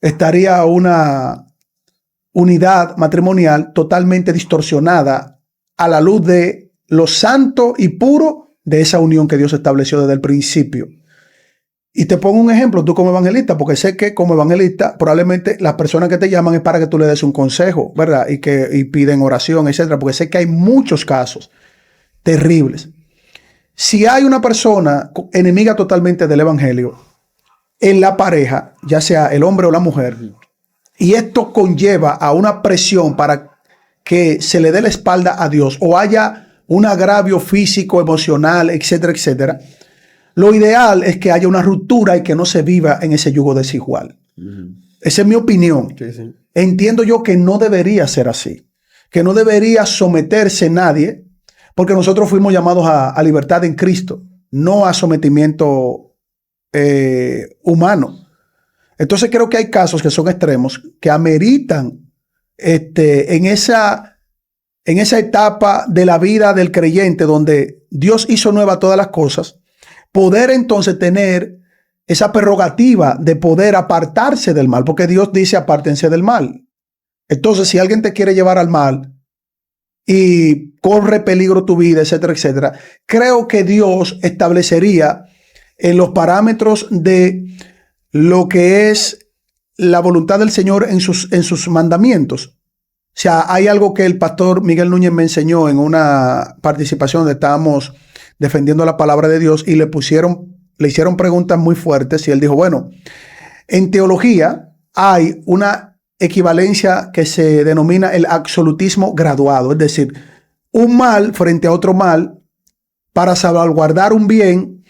estaría una unidad matrimonial totalmente distorsionada a la luz de lo santo y puro de esa unión que Dios estableció desde el principio. Y te pongo un ejemplo, tú como evangelista, porque sé que como evangelista probablemente las personas que te llaman es para que tú le des un consejo, ¿verdad? Y piden oración, etcétera, porque sé que hay muchos casos terribles. Si hay una persona enemiga totalmente del evangelio en la pareja, ya sea el hombre o la mujer, y esto conlleva a una presión para que se le dé la espalda a Dios o haya un agravio físico, emocional, etcétera, etcétera, lo ideal es que haya una ruptura y que no se viva en ese yugo desigual. Esa es mi opinión. Sí. Entiendo yo que no debería ser así, que no debería someterse nadie, porque nosotros fuimos llamados a libertad en Cristo, no a sometimiento humano. Entonces creo que hay casos que son extremos, que ameritan en esa etapa de la vida del creyente donde Dios hizo nueva todas las cosas, poder entonces tener esa prerrogativa de poder apartarse del mal, porque Dios dice apártense del mal. Entonces, si alguien te quiere llevar al mal y corre peligro tu vida, etcétera, etcétera, creo que Dios establecería en los parámetros de lo que es la voluntad del Señor en sus mandamientos. O sea, hay algo que el pastor Miguel Núñez me enseñó en una participación donde estábamos defendiendo la palabra de Dios y le hicieron preguntas muy fuertes y él dijo, bueno, en teología hay una equivalencia que se denomina el absolutismo graduado, es decir, un mal frente a otro mal para salvaguardar un bien.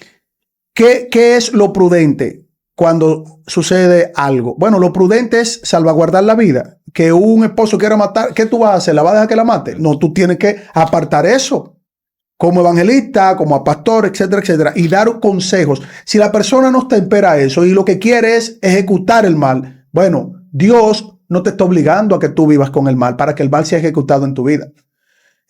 ¿Qué es lo prudente cuando sucede algo? Bueno, lo prudente es salvaguardar la vida. Que un esposo quiera matar, ¿qué tú vas a hacer? ¿La vas a dejar que la mate? No, tú tienes que apartar eso. como evangelista, como a pastor, etcétera, etcétera, y dar consejos. Si la persona no tempera eso y lo que quiere es ejecutar el mal, bueno, Dios no te está obligando a que tú vivas con el mal para que el mal sea ejecutado en tu vida.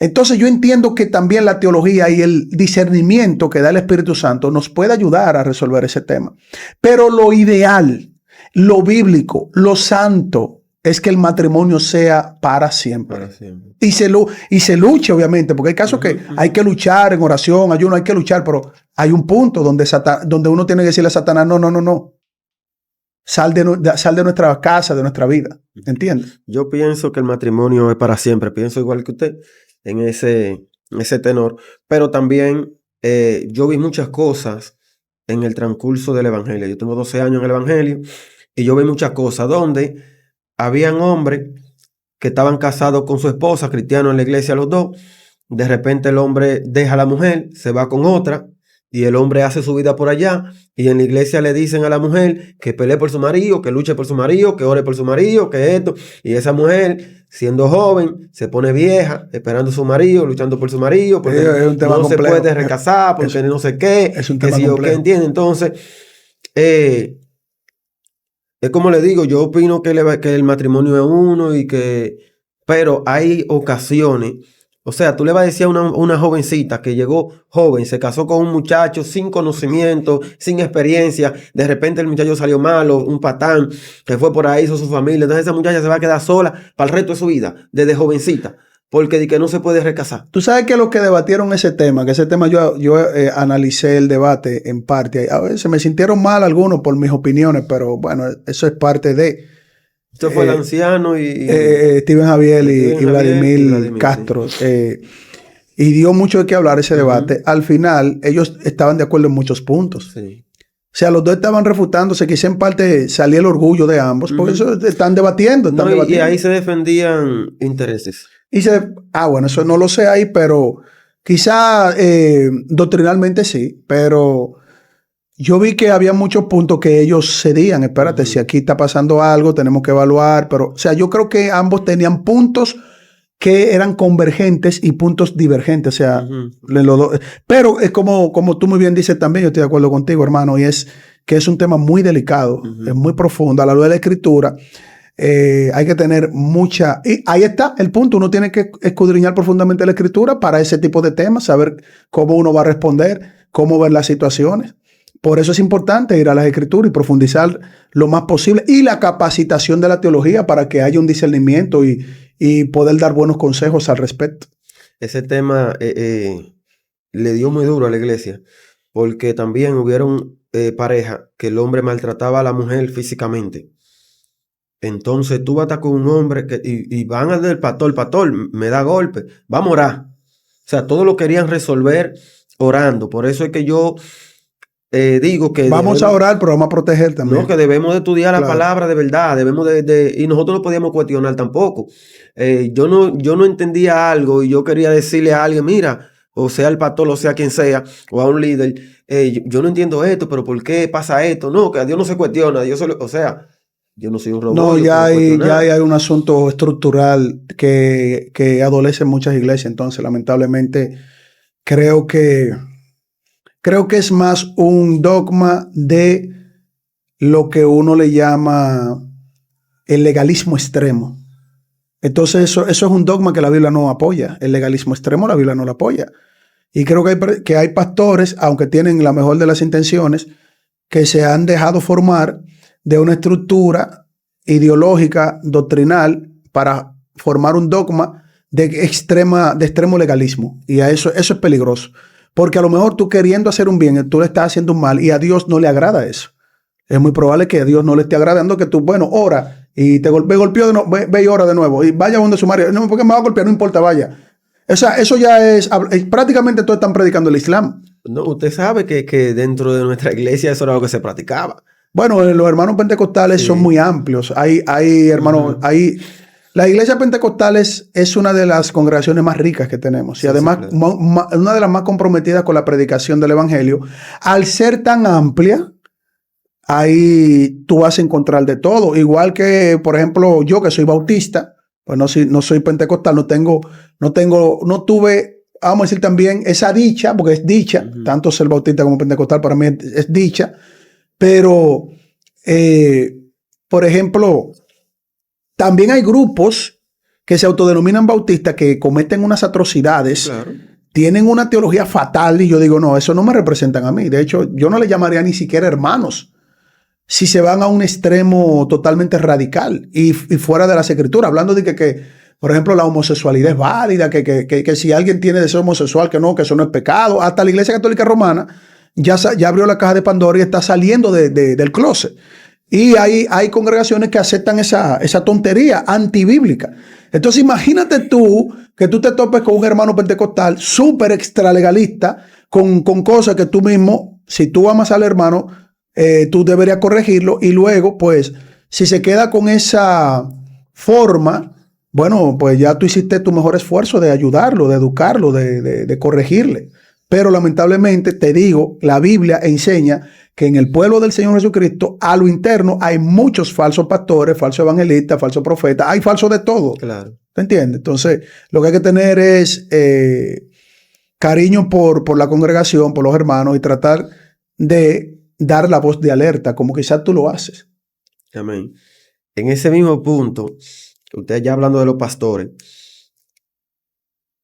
Entonces yo entiendo que también la teología y el discernimiento que da el Espíritu Santo nos puede ayudar a resolver ese tema. Pero lo ideal, lo bíblico, lo santo es que el matrimonio sea para siempre. Para siempre. Y se luche, obviamente, porque hay casos que hay que luchar en oración, ayuno, hay que luchar, pero hay un punto donde uno tiene que decirle a Satanás, no. Sal de nuestra casa, de nuestra vida. ¿Entiendes? Yo pienso que el matrimonio es para siempre. Pienso igual que usted en ese tenor. Pero también yo vi muchas cosas en el transcurso del evangelio. Yo tengo 12 años en el evangelio y yo vi muchas cosas donde habían hombres que estaban casados con su esposa, cristianos en la iglesia los dos. De repente el hombre deja a la mujer, se va con otra. Y el hombre hace su vida por allá. Y en la iglesia le dicen a la mujer que pelee por su marido, que luche por su marido, que ore por su marido, que esto. Y esa mujer, siendo joven, se pone vieja, esperando a su marido, luchando por su marido, porque es un tema no complejo. se puede recasar, porque no sé qué. Es un tema que si yo qué entiende. Entonces, es como le digo, yo opino que el matrimonio es uno pero hay ocasiones. O sea, tú le vas a decir a una jovencita que llegó joven, se casó con un muchacho sin conocimiento, sin experiencia, de repente el muchacho salió malo, un patán, que fue por ahí, hizo su familia, entonces esa muchacha se va a quedar sola para el resto de su vida, desde jovencita, porque que no se puede recasar. Tú sabes que los que debatieron ese tema yo analicé el debate en parte. A veces me sintieron mal algunos por mis opiniones, pero bueno, eso es parte de... Esto fue el anciano Steven Javier y Vladimir Castro. Sí. Y dio mucho de qué hablar ese debate. Al final, ellos estaban de acuerdo en muchos puntos. Sí. O sea, los dos estaban refutándose. Quizá en parte salía el orgullo de ambos, porque eso están debatiendo. Y ahí se defendían intereses. Bueno, eso no lo sé ahí, pero quizá doctrinalmente sí, pero... Yo vi que había muchos puntos que ellos cedían. Espérate, si aquí está pasando algo, tenemos que evaluar. Pero, o sea, yo creo que ambos tenían puntos que eran convergentes y puntos divergentes. O sea, pero es como tú muy bien dices también, yo estoy de acuerdo contigo, hermano, y es que es un tema muy delicado, es muy profundo. A la luz de la escritura, hay que tener mucha... Y ahí está el punto. Uno tiene que escudriñar profundamente la escritura para ese tipo de temas, saber cómo uno va a responder, cómo ver las situaciones. Por eso es importante ir a las escrituras y profundizar lo más posible y la capacitación de la teología para que haya un discernimiento y poder dar buenos consejos al respecto. Ese tema le dio muy duro a la iglesia porque también hubieron parejas que el hombre maltrataba a la mujer físicamente. Entonces tú vas a estar con un hombre y van a del pastor, el pastor me da golpe, vamos a orar. O sea, todo lo querían resolver orando. Por eso es que yo... digo que vamos a orar, pero vamos a proteger también. No, que debemos de estudiar la palabra de verdad, y nosotros no podíamos cuestionar tampoco. Yo no entendía algo y yo quería decirle a alguien, mira, o sea el pastor, o sea quien sea, o a un líder, yo no entiendo esto, pero ¿por qué pasa esto? No, que a Dios no se cuestiona, o sea, yo no soy un robot. No, ya hay un asunto estructural que adolece en muchas iglesias, entonces lamentablemente creo que es más un dogma de lo que uno le llama el legalismo extremo. Entonces eso es un dogma que la Biblia no apoya. El legalismo extremo la Biblia no lo apoya. Y creo que hay pastores, aunque tienen la mejor de las intenciones, que se han dejado formar de una estructura ideológica, doctrinal, para formar un dogma de extremo legalismo. Y a eso es peligroso. Porque a lo mejor tú queriendo hacer un bien, tú le estás haciendo un mal y a Dios no le agrada eso. Es muy probable que a Dios no le esté agradando que tú, ora y te golpeó de nuevo, ve y ora de nuevo y vaya donde su marido. No, porque me va a golpear, no importa, vaya. O sea, eso ya es, prácticamente todos están predicando el Islam. No, usted sabe que dentro de nuestra iglesia eso era lo que se practicaba. Bueno, los hermanos pentecostales son muy amplios. Hay hermanos, la iglesia pentecostal es una de las congregaciones más ricas que tenemos y además una de las más comprometidas con la predicación del evangelio. Al ser tan amplia, ahí tú vas a encontrar de todo. Igual que, por ejemplo, yo que soy bautista, pues no soy pentecostal, no tuve vamos a decir también, esa dicha, porque es dicha, tanto ser bautista como pentecostal para mí es dicha, pero, por ejemplo, también hay grupos que se autodenominan bautistas que cometen unas atrocidades, Claro. tienen una teología fatal y yo digo, no, eso no me representan a mí. De hecho, yo no le llamaría ni siquiera hermanos si se van a un extremo totalmente radical y fuera de las escrituras, hablando de que, por ejemplo, la homosexualidad es válida, que si alguien tiene deseo homosexual, que eso no es pecado. Hasta la Iglesia Católica Romana ya abrió la caja de Pandora y está saliendo del closet. Y hay congregaciones que aceptan esa tontería antibíblica. Entonces imagínate tú que tú te topes con un hermano pentecostal súper extralegalista con cosas que tú mismo, si tú amas al hermano, tú deberías corregirlo y luego, pues, si se queda con esa forma, bueno, pues ya tú hiciste tu mejor esfuerzo de ayudarlo, de educarlo, de corregirle. Pero lamentablemente, te digo, la Biblia enseña que en el pueblo del Señor Jesucristo, a lo interno, hay muchos falsos pastores, falsos evangelistas, falsos profetas, hay falsos de todo. Claro. ¿Te entiendes? Entonces, lo que hay que tener es cariño por la congregación, por los hermanos y tratar de dar la voz de alerta, como quizás tú lo haces. Amén. En ese mismo punto, usted ya hablando de los pastores,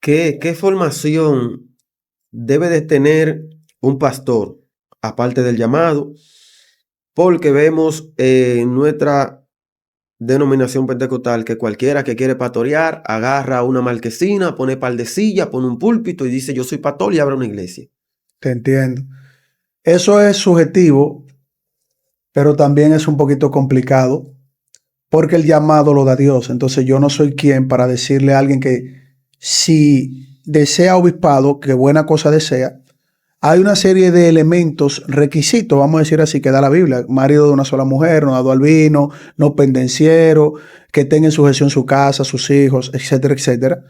¿qué formación debe de tener un pastor, aparte del llamado? Porque vemos en nuestra denominación pentecostal que cualquiera que quiere pastorear agarra una marquesina, pone par de sillas, pone un púlpito y dice yo soy pastor y abre una iglesia. Te entiendo. Eso es subjetivo, pero también es un poquito complicado porque el llamado lo da Dios. Entonces yo no soy quien para decirle a alguien que si desea obispado, que buena cosa desea. Hay una serie de elementos, requisitos, vamos a decir así, que da la Biblia. Marido de una sola mujer, no dado al vino, no pendenciero, que tenga en sujeción su casa, sus hijos, etcétera, etcétera.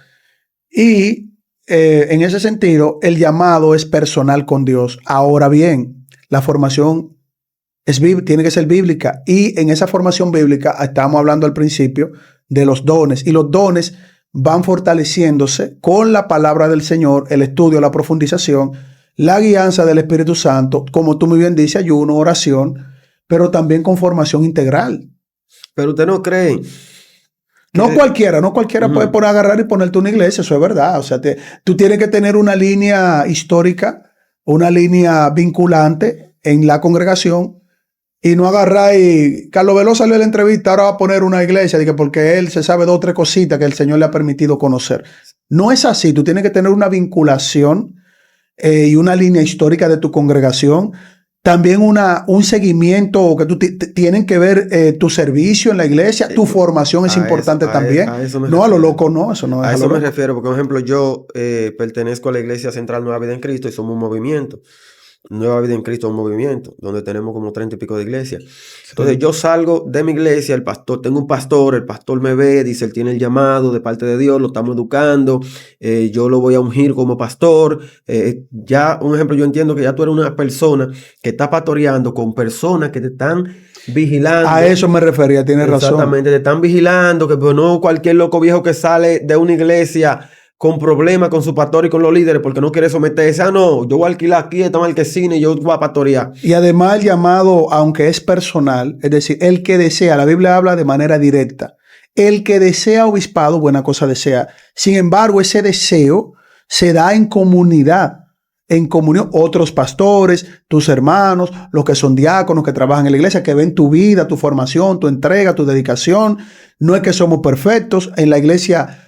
Y en ese sentido, el llamado es personal con Dios. Ahora bien, la formación tiene que ser bíblica. Y en esa formación bíblica, estamos hablando al principio de los dones. Y los dones van fortaleciéndose con la palabra del Señor, el estudio, la profundización, la guianza del Espíritu Santo, como tú muy bien dices, ayuno, oración, pero también con formación integral. Pero usted no cree. No cualquiera puede agarrar y ponerte una iglesia, eso es verdad. O sea, tú tienes que tener una línea histórica, una línea vinculante en la congregación y no agarrar y Carlos Veló salió de la entrevista, ahora va a poner una iglesia porque él se sabe 2 o 3 cositas que el Señor le ha permitido conocer. No es así, tú tienes que tener una vinculación y una línea histórica de tu congregación. También un seguimiento que tú tienen que ver tu servicio en la iglesia, tu formación es importante también. No a lo loco, no, eso no es a a eso lo me loco. refiero, porque por ejemplo yo pertenezco a la Iglesia Central Nueva Vida en Cristo y somos un movimiento. Nueva Vida en Cristo es un movimiento donde tenemos como 30 y pico de iglesias. Entonces yo salgo de mi iglesia, tengo un pastor, el pastor me ve, dice él tiene el llamado de parte de Dios, lo estamos educando, yo lo voy a ungir como pastor. Ya un ejemplo, yo entiendo que ya tú eres una persona que está pastoreando con personas que te están vigilando. A eso me refería, tienes razón. Exactamente, te están vigilando, que pues no cualquier loco viejo que sale de una iglesia con problemas con su pastor y con los líderes porque no quiere someterse. No, yo voy a alquilar aquí esta marquesina y yo voy a pastorear. Y además el llamado, aunque es personal, es decir, el que desea, la Biblia habla de manera directa, el que desea obispado, buena cosa desea. Sin embargo, ese deseo se da en comunidad, en comunión, otros pastores, tus hermanos, los que son diáconos, que trabajan en la iglesia, que ven tu vida, tu formación, tu entrega, tu dedicación. No es que somos perfectos, en la iglesia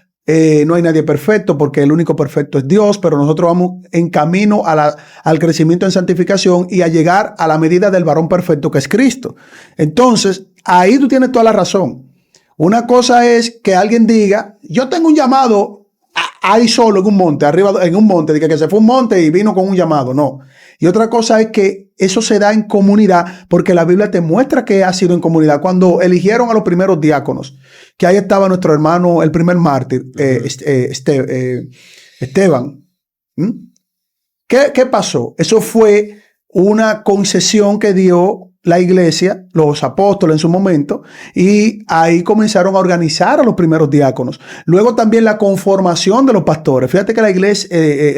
no hay nadie perfecto porque el único perfecto es Dios, pero nosotros vamos en camino al crecimiento en santificación y a llegar a la medida del varón perfecto que es Cristo. Entonces, ahí tú tienes toda la razón. Una cosa es que alguien diga, yo tengo un llamado ahí solo en un monte, arriba en un monte, que se fue un monte y vino con un llamado, no. Y otra cosa es que eso se da en comunidad, porque la Biblia te muestra que ha sido en comunidad. Cuando eligieron a los primeros diáconos, que ahí estaba nuestro hermano, el primer mártir, Esteban. ¿Qué pasó? Eso fue una concesión que dio la iglesia, los apóstoles en su momento, y ahí comenzaron a organizar a los primeros diáconos. Luego también la conformación de los pastores. Fíjate que la iglesia,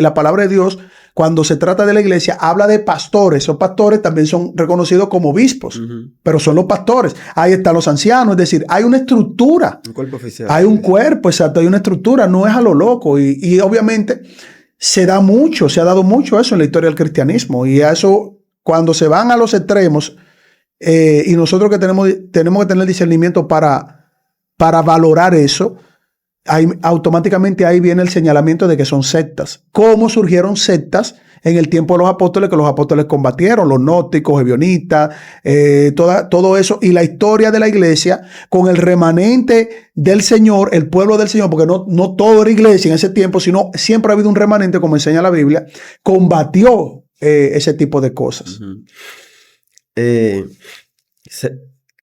la palabra de Dios, cuando se trata de la iglesia, habla de pastores. Esos pastores también son reconocidos como obispos, pero son los pastores. Ahí están los ancianos, es decir, hay una estructura. Un cuerpo oficial. Hay un cuerpo, exacto, hay una estructura, no es a lo loco. Y obviamente se da mucho, se ha dado mucho eso en la historia del cristianismo. Y a eso, cuando se van a los extremos, y nosotros que tenemos que tener discernimiento para valorar eso, automáticamente ahí viene el señalamiento de que son sectas. ¿Cómo surgieron sectas en el tiempo de los apóstoles? Que los apóstoles combatieron, los gnósticos, ebionitas, todo eso. Y la historia de la iglesia con el remanente del Señor, el pueblo del Señor, porque no todo era iglesia en ese tiempo, sino siempre ha habido un remanente, como enseña la Biblia, combatió ese tipo de cosas.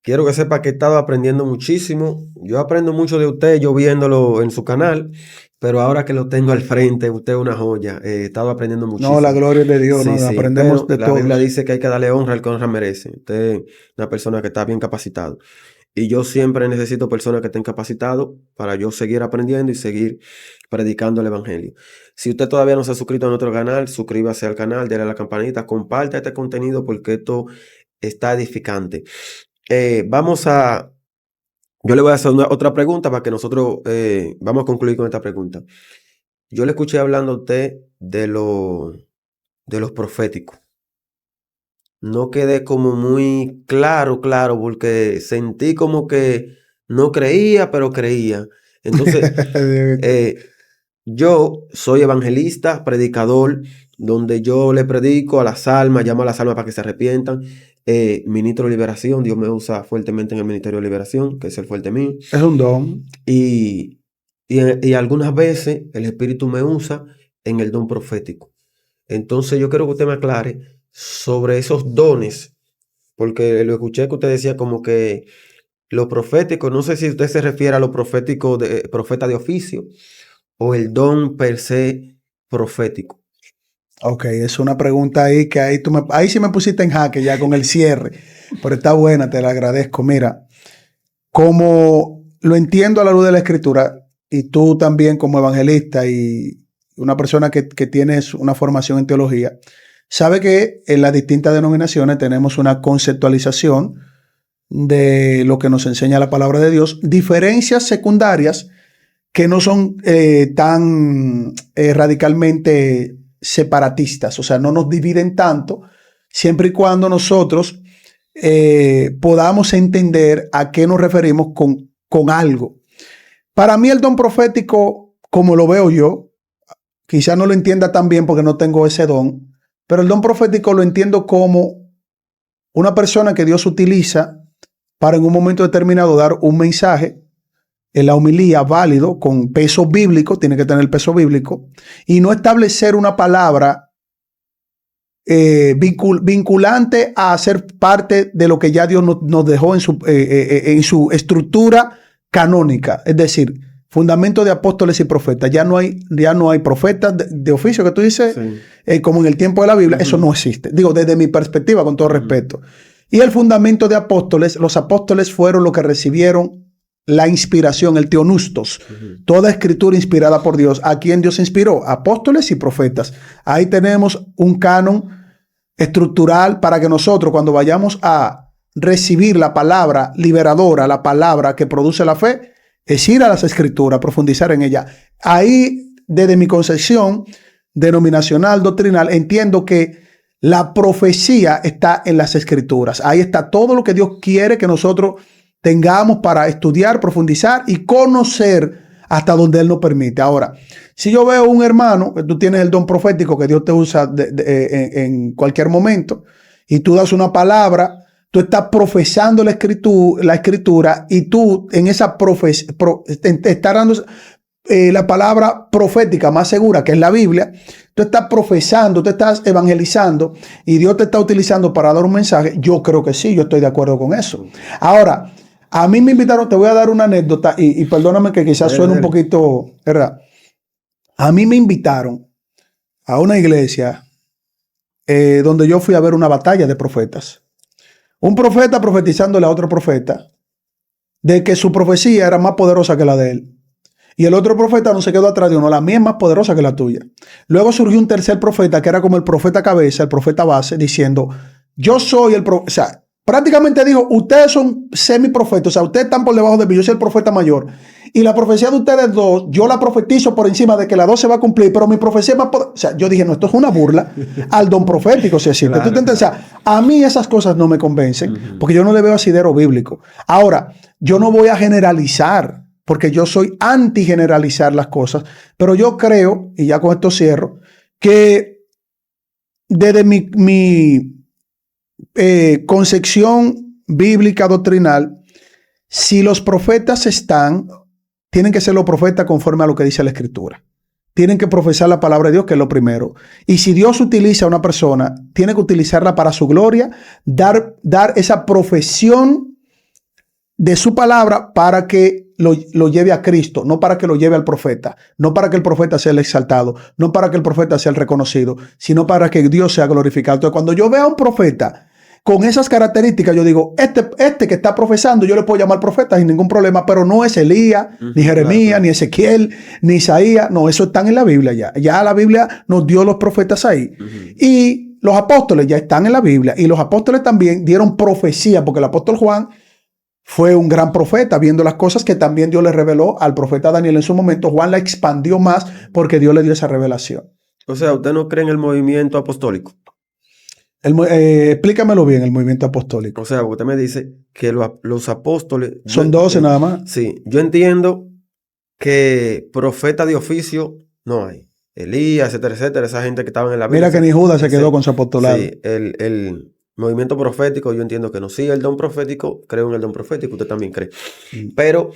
Quiero que sepa que he estado aprendiendo muchísimo. Yo aprendo mucho de usted, yo viéndolo en su canal, pero ahora que lo tengo al frente, usted es una joya. He estado aprendiendo muchísimo. No, la gloria es de Dios, Sí, no, sí, aprendemos de todo. La Biblia dice que hay que darle honra al que honra merece. Usted es una persona que está bien capacitado. Y yo siempre necesito personas que estén capacitadas para yo seguir aprendiendo y seguir predicando el evangelio. Si usted todavía no se ha suscrito a nuestro canal, suscríbase al canal, déle a la campanita, comparta este contenido porque esto está edificante. Yo le voy a hacer otra pregunta para que nosotros vamos a concluir con esta pregunta. Yo le escuché hablando a usted de los proféticos. No quedé como muy claro, porque sentí como que no creía, pero creía. Entonces, yo soy evangelista, predicador, donde yo le predico a las almas, llamo a las almas para que se arrepientan. Ministro de liberación, Dios me usa fuertemente en el ministerio de liberación, que es el fuerte mío. Es un don. Y algunas veces el Espíritu me usa en el don profético. Entonces yo quiero que usted me aclare sobre esos dones, porque lo escuché que usted decía como que lo profético, no sé si usted se refiere a lo profético de profeta de oficio o el don per se profético. Ok, es una pregunta ahí que ahí sí me pusiste en jaque ya con el cierre, pero está buena, te la agradezco. Mira, como lo entiendo a la luz de la Escritura, y tú también como evangelista y una persona que tienes una formación en teología, sabe que en las distintas denominaciones tenemos una conceptualización de lo que nos enseña la palabra de Dios, diferencias secundarias que no son tan radicalmente separatistas, o sea, no nos dividen tanto, siempre y cuando nosotros podamos entender a qué nos referimos con algo. Para mí el don profético, como lo veo yo, quizás no lo entienda tan bien porque no tengo ese don, pero el don profético lo entiendo como una persona que Dios utiliza para en un momento determinado dar un mensaje en la homilía válido, con peso bíblico, tiene que tener peso bíblico, y no establecer una palabra vinculante a ser parte de lo que ya Dios nos dejó en su estructura canónica, es decir, fundamento de apóstoles y profetas. Ya no hay profetas de oficio que tú dices, sí, como en el tiempo de la Biblia. Eso no existe. Digo, desde mi perspectiva, con todo respeto. Y el fundamento de apóstoles, los apóstoles fueron los que recibieron la inspiración, el teonustos, toda escritura inspirada por Dios. ¿A quién Dios inspiró? Apóstoles y profetas. Ahí tenemos un canon estructural para que nosotros, cuando vayamos a recibir la palabra liberadora, la palabra que produce la fe, es ir a las escrituras, profundizar en ella. Ahí, desde mi concepción denominacional, doctrinal, entiendo que la profecía está en las escrituras. Ahí está todo lo que Dios quiere que nosotros tengamos para estudiar, profundizar y conocer hasta donde Él nos permite. Ahora, si yo veo un hermano, que tú tienes el don profético que Dios te usa en cualquier momento, y tú das una palabra, tú estás profesando la escritura y tú en esa te estás dando la palabra profética más segura, que es la Biblia. Tú estás profesando, tú estás evangelizando y Dios te está utilizando para dar un mensaje. Yo creo que sí, yo estoy de acuerdo con eso. Ahora, a mí me invitaron, te voy a dar una anécdota y perdóname que quizás suene un poquito, ¿verdad? A mí me invitaron a una iglesia donde yo fui a ver una batalla de profetas. Un profeta profetizándole a otro profeta de que su profecía era más poderosa que la de él. Y el otro profeta no se quedó atrás de uno, la mía es más poderosa que la tuya. Luego surgió un tercer profeta que era como el profeta cabeza, el profeta base, diciendo, yo soy el profeta, o sea, prácticamente dijo, ustedes son semiprofetas, o sea, ustedes están por debajo de mí, yo soy el profeta mayor. Y la profecía de ustedes dos, yo la profetizo por encima de que la dos se va a cumplir, pero mi profecía es más poderosa. O sea, yo dije, no, esto es una burla al don profético, si existe. Claro, O sea, a mí esas cosas no me convencen, porque yo no le veo asidero bíblico. Ahora, yo no voy a generalizar, porque yo soy anti generalizar las cosas, pero yo creo, y ya con esto cierro, que desde mi concepción bíblica doctrinal, si los profetas tienen que ser los profetas conforme a lo que dice la Escritura. Tienen que profesar la palabra de Dios, que es lo primero. Y si Dios utiliza a una persona, tiene que utilizarla para su gloria, dar esa profesión de su palabra para que lo lleve a Cristo, no para que lo lleve al profeta, no para que el profeta sea el exaltado, no para que el profeta sea el reconocido, sino para que Dios sea glorificado. Entonces, cuando yo veo a un profeta con esas características, yo digo, este que está profesando, yo le puedo llamar profeta sin ningún problema, pero no es Elías, ni Jeremías, claro, ni Ezequiel, ni Isaías. No, eso están en la Biblia ya. Ya la Biblia nos dio los profetas ahí. Y los apóstoles ya están en la Biblia. Y los apóstoles también dieron profecía, porque el apóstol Juan fue un gran profeta, viendo las cosas que también Dios le reveló al profeta Daniel en su momento. Juan la expandió más porque Dios le dio esa revelación. O sea, ¿usted no cree en el movimiento apostólico? Explícamelo bien, el movimiento apostólico. O sea, usted me dice que los apóstoles... Son 12 nada más. Sí, yo entiendo que profeta de oficio no hay. Elías, etcétera, esa gente que estaban en la Biblia. Mira que ni Judas se quedó con su apostolado. Sí, el movimiento profético, yo entiendo que no. Sí, el don profético, creo en el don profético, usted también cree. Pero,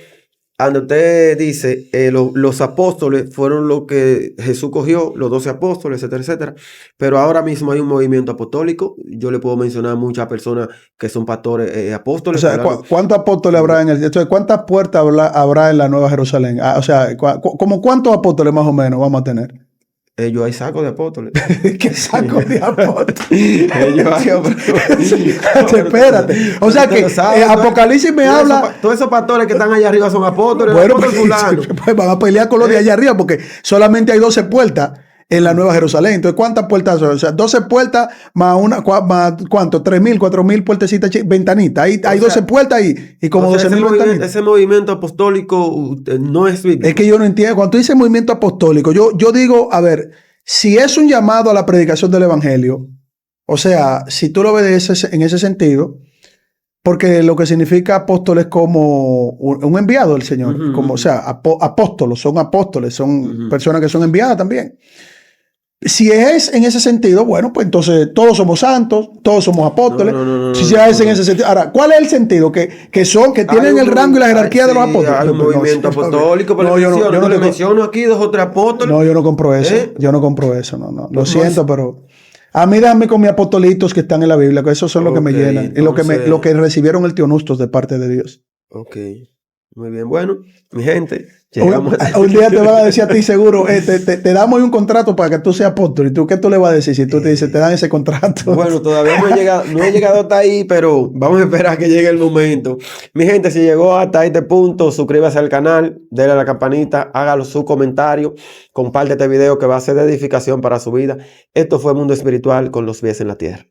cuando usted dice, los apóstoles fueron lo que Jesús cogió, los 12 apóstoles, etcétera. Pero ahora mismo hay un movimiento apostólico. Yo le puedo mencionar muchas personas que son pastores apóstoles. O sea, ¿cuántos apóstoles habrá en el... Entonces, ¿cuántas puertas habrá en la Nueva Jerusalén? O sea, ¿como cuántos apóstoles más o menos vamos a tener? Ellos hay sacos de apóstoles. ¿Qué saco de apóstoles? Ellos hay... Espérate. O sea que Apocalipsis me habla... Todos esos pastores que están allá arriba son apóstoles. Bueno, pues van a pelear con los de allá arriba porque solamente hay 12 puertas en la Nueva Jerusalén. Entonces, ¿cuántas puertas son? O sea, 12 puertas más ¿cuánto? 3.000, 4.000 puertecitas, ventanitas. Hay 12 puertas ahí y como 12.000 ventanitas. Ese movimiento apostólico no es bíblico. Es que yo no entiendo. Cuando tú dices movimiento apostólico, yo digo, a ver, si es un llamado a la predicación del evangelio, o sea, si tú lo ves en ese sentido, porque lo que significa apóstol es como un enviado del Señor, como, o sea, apóstolos, son personas que son enviadas también. Si es en ese sentido, bueno, pues entonces todos somos santos, todos somos apóstoles. Si es en ese sentido. Ahora, ¿cuál es el sentido? Que tienen el rango y la jerarquía de los apóstoles. Hay un movimiento apostólico, pero yo no le menciono aquí 2 o 3 apóstoles. No, yo no compro eso. Yo no compro eso, no. Lo siento, pero a mí déjame con mis apostolitos que están en la Biblia, que esos son los que me llenan. Entonces, y lo que recibieron el Teonustos de parte de Dios. Ok. Muy bien. Bueno, mi gente, un día te van a decir a ti seguro, te damos un contrato para que tú seas apóstol. ¿Y tú qué tú le vas a decir si tú te dices, te dan ese contrato? Bueno, todavía no he llegado hasta ahí, pero vamos a esperar a que llegue el momento. Mi gente, si llegó hasta este punto, suscríbase al canal, denle a la campanita, hágalo su comentario, comparte este video que va a ser de edificación para su vida. Esto fue Mundo Espiritual con los pies en la tierra.